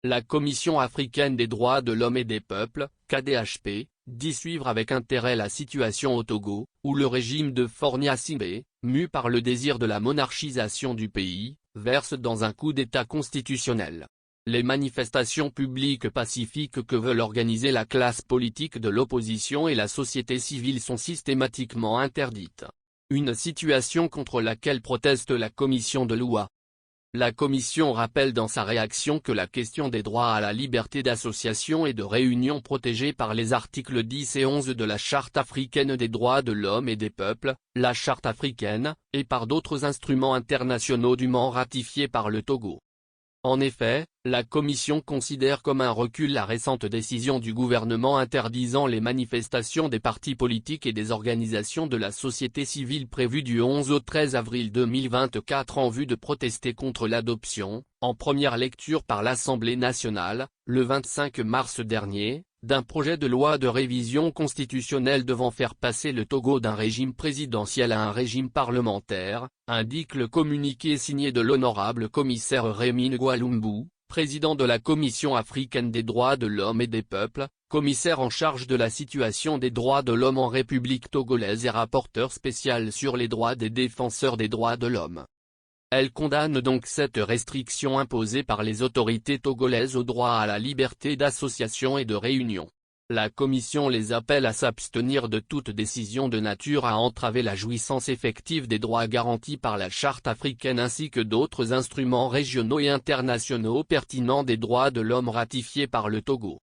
La Commission africaine des droits de l'homme et des peuples, KDHP, dit suivre avec intérêt la situation au Togo, où le régime de Faure Gnassingbé, mu par le désir de la monarchisation du pays, verse dans un coup d'État constitutionnel. Les manifestations publiques pacifiques que veulent organiser la classe politique de l'opposition et la société civile sont systématiquement interdites. Une situation contre laquelle proteste la commission de loi. La commission rappelle dans sa réaction que la question des droits à la liberté d'association et de réunion protégée par les articles 10 et 11 de la Charte africaine des droits de l'homme et des peuples, la Charte africaine, et par d'autres instruments internationaux dûment ratifiés par le Togo. En effet, la Commission considère comme un recul la récente décision du gouvernement interdisant les manifestations des partis politiques et des organisations de la société civile prévues du 11 au 13 avril 2024 en vue de protester contre l'adoption, en première lecture par l'Assemblée nationale, le 25 mars dernier, d'un projet de loi de révision constitutionnelle devant faire passer le Togo d'un régime présidentiel à un régime parlementaire, indique le communiqué signé de l'honorable commissaire Rémy Ngoualoumbu, président de la Commission africaine des droits de l'homme et des peuples, commissaire en charge de la situation des droits de l'homme en République togolaise et rapporteur spécial sur les droits des défenseurs des droits de l'homme. Elle condamne donc cette restriction imposée par les autorités togolaises au droit à la liberté d'association et de réunion. La Commission les appelle à s'abstenir de toute décision de nature à entraver la jouissance effective des droits garantis par la Charte africaine ainsi que d'autres instruments régionaux et internationaux pertinents des droits de l'homme ratifiés par le Togo.